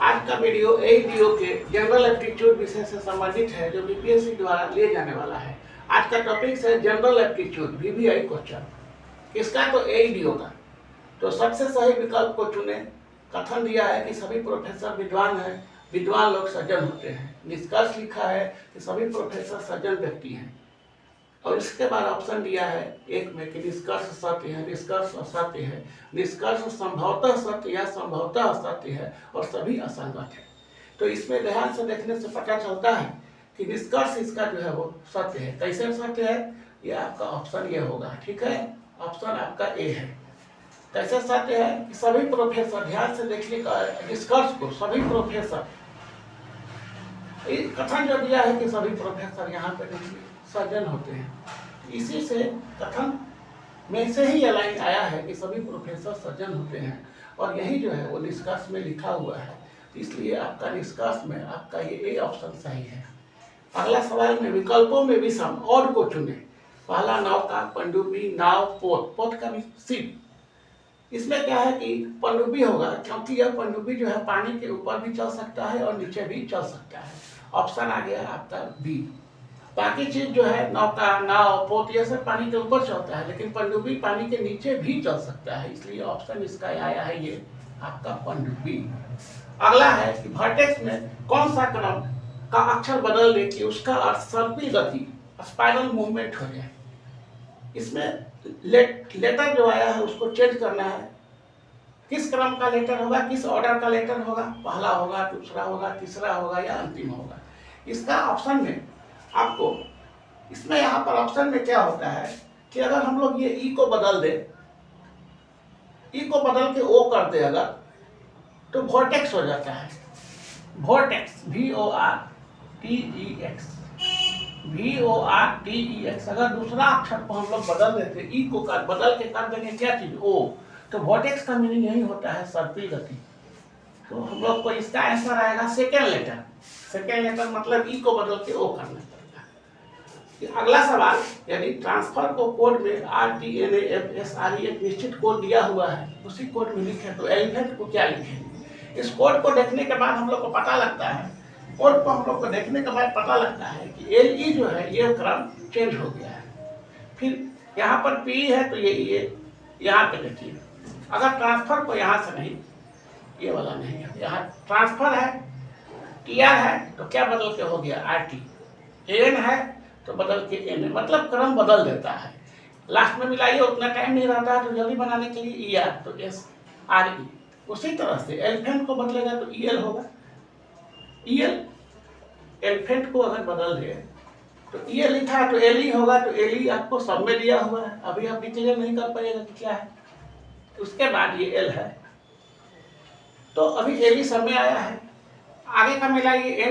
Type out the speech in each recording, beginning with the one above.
आज का video ADO के जनरल एप्टीट्यूड विषय से संबंधित है जो बीपीएससी द्वारा लिए जाने वाला है। आज का टॉपिक है जनरल एप्टीट्यूड VVI क्वेश्चन। किसका? तो ADO का। तो सबसे सही विकल्प को चुने। कथन दिया है कि सभी प्रोफेसर विद्वान हैं, विद्वान लोग सज्जन होते हैं। निष्कर्ष लिखा है कि सभी प्रोफेसर सज्जन व्यक्ति हैं। और इसके बाद ऑप्शन दिया है एक में कि निष्कर्ष सत्य है, निष्कर्ष असत्य है, निष्कर्ष संभवतः सत्य या संभवतः असत्य है और सभी असंगत है। तो इसमें ध्यान से देखने से पता चलता है कि निष्कर्ष इसका जो है वो सत्य है। कैसे सत्य है? ये आपका ऑप्शन ये होगा। ठीक है, ऑप्शन आपका ए है। कैसे सत्य है कि सभी प्रोफेसर, ध्यान से देखिए निष्कर्ष को, सभी प्रोफेसर, कथन जो दिया है कि सभी प्रोफेसर यहाँ पे देखिए सज्जन होते हैं। इसी से कथन में से ही ये लाइन आया है कि सभी प्रोफेसर सज्जन होते हैं और यही जो है वो निष्कर्ष में लिखा हुआ है। इसलिए आपका निष्कर्ष में आपका ये ए ऑप्शन सही है। अगला सवाल में विकल्पों में विषम और को चुने। पहला नौका, पनडुब्बी, नाव, पोत। पोत का भी शिप। इसमें क्या है कि पनडुब्बी होगा क्योंकि यह पनडुब्बी जो है पानी के ऊपर भी चल सकता है और नीचे भी चल सकता है। ऑप्शन आ गया आपका बी। बाकी चीज जो है नौका, नाव, पोत, ये सब पानी के ऊपर चलता है, लेकिन पनडुब्बी पानी के नीचे भी चल सकता है। इसलिए ऑप्शन इसका आया है ये आपका पनडुब्बी। अगला है कि वर्टेक्स में कौन सा क्रम का अक्षर बदल दे कि उसका अर्थ सर्पिल गति, स्पाइरल मूवमेंट हो जाए। इसमें लेटर जो आया है उसको चेंज करना है। किस क्रम का लेटर होगा, किस ऑर्डर का लेटर होगा, पहला होगा, दूसरा होगा, तीसरा होगा या अंतिम होगा। इसका ऑप्शन में आपको, इसमें यहाँ पर ऑप्शन में क्या होता है कि अगर हम लोग ये ई को बदल दे, ई को बदल के ओ कर दे अगर, तो वोर्टेक्स हो जाता है। Vortex, VORTEX, VORTEX। अगर दूसरा अक्षर को हम लोग बदल देते, ई को बदल के कर देंगे क्या चीज, ओ, तो वोर्टेक्स का मीनिंग यही होता है सर्पिल गति। तो हम लोग को इसका आंसर आएगा सेकेंड लेटर। सेकेंड लेटर मतलब ई को बदल के ओ करना पड़ेगा। अगला सवाल, यदि ट्रांसफर को कोड में RTNAFSRE एक निश्चित कोड दिया हुआ है, उसी कोड में लिखे तो एलिफेंट को क्या लिखेंगे? इस कोड को देखने के बाद हम लोग को पता लगता है, कोड को हम लोग को देखने के बाद पता लगता है कि LE जो है ये क्रम चेंज हो गया है। फिर यहाँ पर PE है तो ये यहाँ पे देखिए, अगर ट्रांसफर को यहाँ से नहीं, ये वाला नहीं है, यहाँ ट्रांसफर है, TR है तो क्या बदल के हो गया RT, AN है तो बदल के एन, मतलब क्रम बदल देता है। लास्ट में मिलाइए, उतना टाइम नहीं रहता है तो जल्दी बनाने के लिए ER तो SRE। उसी तरह से एलिफेंट को बदलेगा तो EL होगा, EL। एलिफेंट को अगर बदल दे तो EL लिखा है तो LE होगा, तो LE आपको सब में दिया हुआ है, अभी आप डिक्लेयर नहीं कर पाइएगा कि क्या है। उसके बाद ये L है तो अभी LE सब में आया है। आगे का मिलाइए,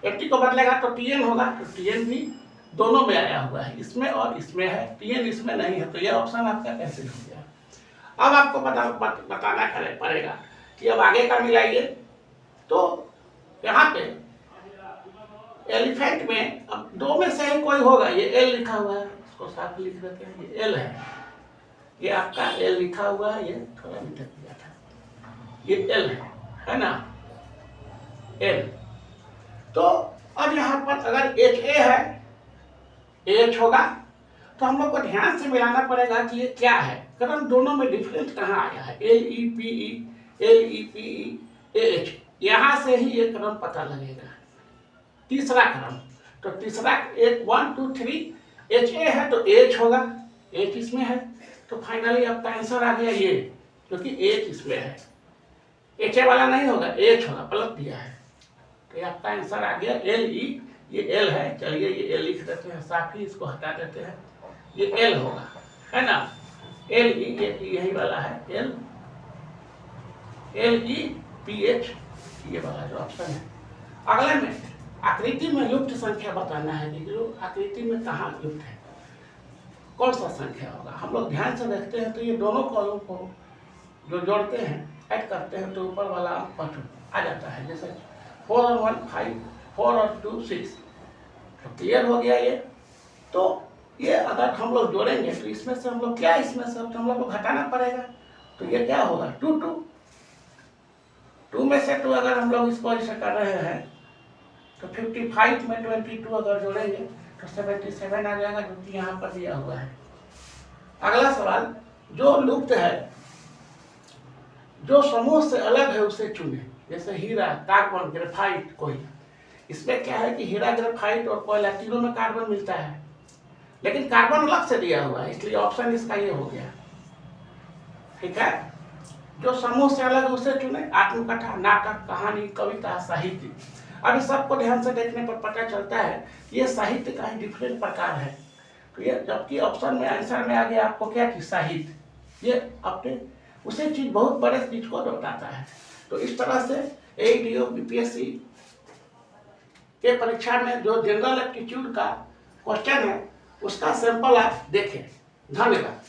NT को बदलेगा तो TN होगा, तो TN भी दोनों में आया हुआ है, इसमें और इसमें है, TN इसमें नहीं है, तो यह ऑप्शन आपका कैंसिल हो गया। अब आपको बताना पड़ेगा कि अब आगे का मिलाइए, तो यहाँ पे एलिफेंट में अब दो में से ही कोई होगा। ये L लिखा हुआ है, इसको साथ लिख देते हैं, ये L है, ये आपका L लिखा हुआ है, ये थोड़ा मीठा किया था, ये L है ना, L। तो अब यहाँ पर अगर HA है, AH होगा, तो हम लोग को ध्यान से मिलाना पड़ेगा कि ये क्या है, क्रम दोनों में डिफरेंस कहाँ आया है, LEPE, LEPE, AH, यहाँ से ही ये क्रम पता लगेगा। तीसरा क्रम, तो तीसरा 1 2 3 HA है तो AH होगा, AH इसमें है, तो फाइनली आपका आंसर आ गया ये, क्योंकि AH इसमें है, HA वाला नहीं होगा, AH होगा, पलट दिया है, तो आपका आंसर आ गया LE। ये L है, चलिए ये L लिख देते हैं, साथ ही इसको हटा देते हैं, ये L होगा, है ना, LE, यही वाला है L, LEPH, ये वाला जो ऑप्शन है। अगले में आकृति में लुप्त संख्या बताना है कि जो आकृति में कहाँ लुप्त है, कौन सा संख्या होगा। हम लोग ध्यान से देखते हैं तो ये दोनों कॉलम को जो जोड़ते हैं, ऐड करते हैं, तो ऊपर वाला अंक 5 आ जाता है। जैसे 4 और 1 5, 4 और 2 6, तो क्लियर हो गया ये। तो ये अगर हम लोग जोड़ेंगे तो इसमें से हम लोग क्या, इसमें से हम लोग को घटाना पड़ेगा, तो ये क्या होगा 2 2, 2 में से तो अगर हम लोग इसको ऐसे कर रहे हैं तो 55 में 22 अगर जोड़ेंगे तो 77 आ जाएगा, जो कि यहाँ पर दिया हुआ है। अगला सवाल, जो लुप्त है, जो समूह से अलग है उसे चुने। जैसे हीरा, कार्बन, ग्रेफाइट, कोयला। इसमें क्या है कि हीरा, ग्रेफाइट और कोयला तीनों में कार्बन मिलता है, लेकिन कार्बन अलग से दिया हुआ है, इसलिए ऑप्शन इसका ये हो गया। ठीक है, जो समूह से अलग है उसे चुने। आत्मकथा, नाटक, कहानी, कविता, साहित्य। अब इस सबको ध्यान से देखने पर पता चलता है ये साहित्य का ही डिफरेंट प्रकार है। तो ये जबकि ऑप्शन में आंसर में आ गया आपको क्या कि साहित्य, ये अपने उसे चीज बहुत बड़े चीज को बताता है। तो इस तरह से एईडीओ बीपीएससी के परीक्षा में जो जनरल एप्टीट्यूड का क्वेश्चन है उसका सैंपल आप देखें। धन्यवाद।